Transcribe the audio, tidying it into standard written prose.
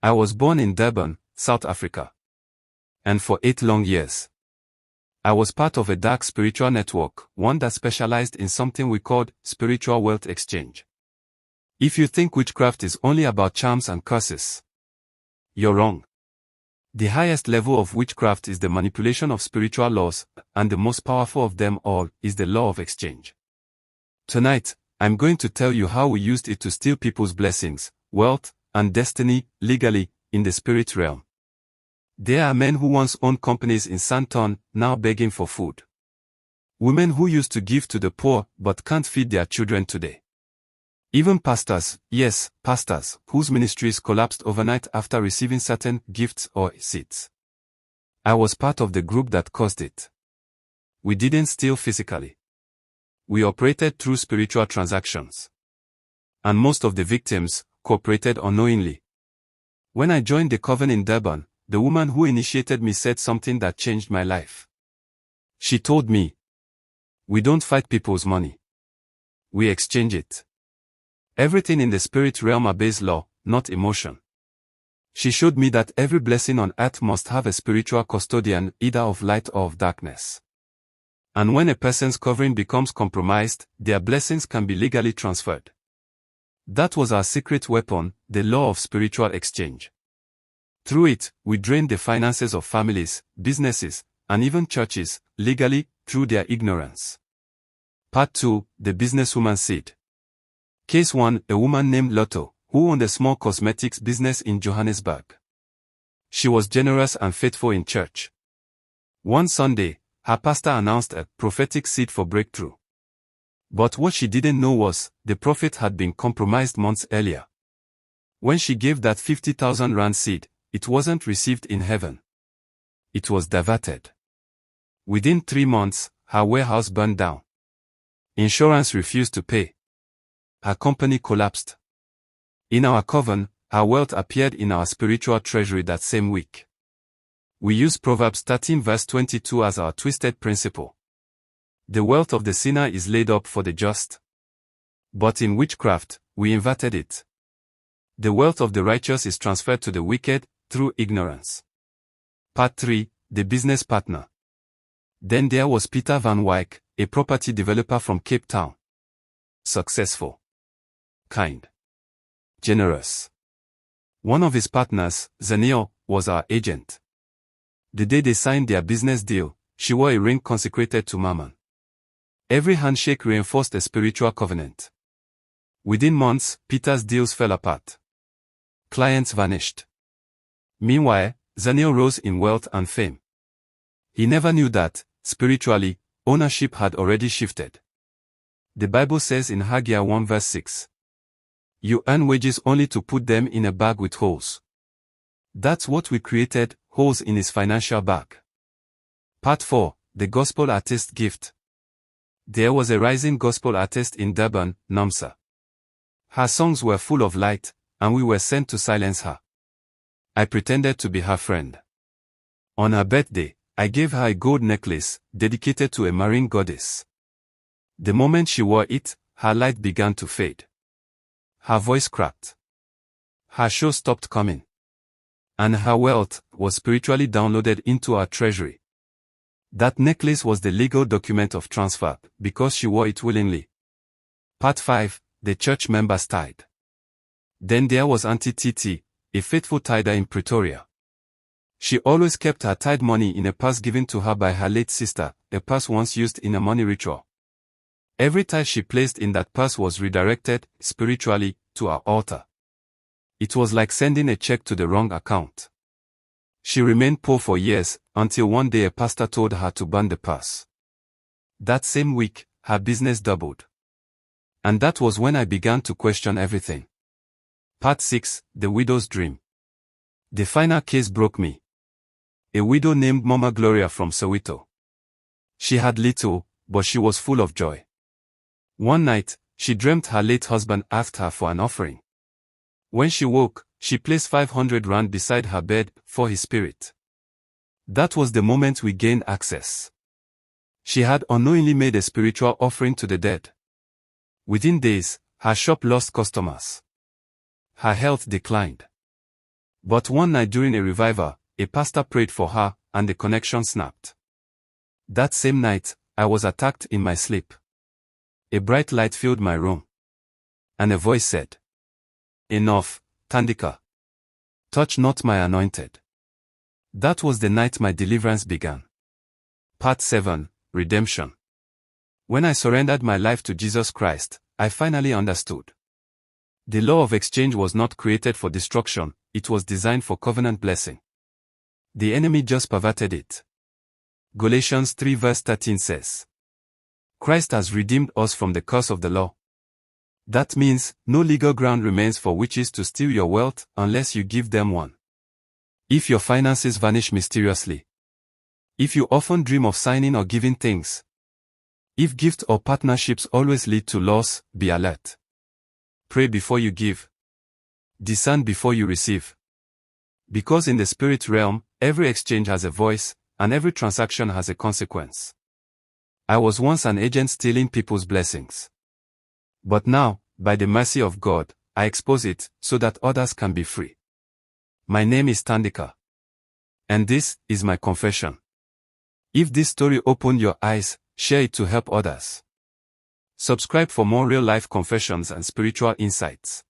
I was born in Durban, South Africa. And for 8 long years, I was part of a dark spiritual network, one that specialized in something we called spiritual wealth exchange. If you think witchcraft is only about charms and curses, you're wrong. The highest level of witchcraft is the manipulation of spiritual laws, and the most powerful of them all is the law of exchange. Tonight, I'm going to tell you how we used it to steal people's blessings, wealth, and destiny, legally, in the spirit realm. There are men who once owned companies in Santon, now begging for food. Women who used to give to the poor, but can't feed their children today. Even pastors, yes, pastors, whose ministries collapsed overnight after receiving certain gifts or seeds. I was part of the group that caused it. We didn't steal physically. We operated through spiritual transactions. And most of the victims cooperated unknowingly. When I joined the coven in Durban, the woman who initiated me said something that changed my life. She told me, "We don't fight people's money. We exchange it. Everything in the spirit realm obeys law, not emotion." She showed me that every blessing on earth must have a spiritual custodian, either of light or of darkness. And when a person's covering becomes compromised, their blessings can be legally transferred. That was our secret weapon, the law of spiritual exchange. Through it, we drained the finances of families, businesses, and even churches, legally, through their ignorance. Part 2, the businesswoman seed. Case 1, a woman named Lotto, who owned a small cosmetics business in Johannesburg. She was generous and faithful in church. One Sunday, her pastor announced a prophetic seed for breakthrough. But what she didn't know was, the prophet had been compromised months earlier. When she gave that 50,000 rand seed, it wasn't received in heaven. It was diverted. Within 3 months, her warehouse burned down. Insurance refused to pay. Her company collapsed. In our coven, her wealth appeared in our spiritual treasury that same week. We use Proverbs 13 verse 22 as our twisted principle. The wealth of the sinner is laid up for the just. But in witchcraft, we inverted it. The wealth of the righteous is transferred to the wicked, through ignorance. Part 3, the business partner. Then there was Peter Van Wyk, a property developer from Cape Town. Successful. Kind. Generous. One of his partners, Zanio, was our agent. The day they signed their business deal, she wore a ring consecrated to Mammon. Every handshake reinforced a spiritual covenant. Within months, Peter's deals fell apart. Clients vanished. Meanwhile, Zanio rose in wealth and fame. He never knew that, spiritually, ownership had already shifted. The Bible says in Haggai 1 verse 6, "You earn wages only to put them in a bag with holes." That's what we created, holes in his financial bag. Part 4, the gospel artist gift. There was a rising gospel artist in Durban, Namsa. Her songs were full of light, and we were sent to silence her. I pretended to be her friend. On her birthday, I gave her a gold necklace, dedicated to a marine goddess. The moment she wore it, her light began to fade. Her voice cracked. Her show stopped coming. And her wealth was spiritually downloaded into our treasury. That necklace was the legal document of transfer, because she wore it willingly. Part 5, the church members tithe. Then there was Auntie Titi, a faithful tither in Pretoria. She always kept her tithe money in a purse given to her by her late sister, a purse once used in a money ritual. Every tithe she placed in that purse was redirected, spiritually, to our altar. It was like sending a check to the wrong account. She remained poor for years, until one day a pastor told her to burn the purse. That same week, her business doubled. And that was when I began to question everything. Part 6, the widow's dream. The final case broke me. A widow named Mama Gloria from Soweto. She had little, but she was full of joy. One night, she dreamt her late husband asked her for an offering. When she woke, she placed 500 rand beside her bed, for his spirit. That was the moment we gained access. She had unknowingly made a spiritual offering to the dead. Within days, her shop lost customers. Her health declined. But one night during a revival, a pastor prayed for her, and the connection snapped. That same night, I was attacked in my sleep. A bright light filled my room. And a voice said, "Enough, Thandika. Touch not my anointed." That was the night my deliverance began. Part 7, Redemption. When I surrendered my life to Jesus Christ, I finally understood. The law of exchange was not created for destruction, it was designed for covenant blessing. The enemy just perverted it. Galatians 3 verse 13 says, "Christ has redeemed us from the curse of the law." That means, no legal ground remains for witches to steal your wealth unless you give them one. If your finances vanish mysteriously. If you often dream of signing or giving things. If gifts or partnerships always lead to loss, be alert. Pray before you give. Discern before you receive. Because in the spirit realm, every exchange has a voice, and every transaction has a consequence. I was once an agent stealing people's blessings. But now, by the mercy of God, I expose it, so that others can be free. My name is Thandika. And this is my confession. If this story opened your eyes, share it to help others. Subscribe for more real-life confessions and spiritual insights.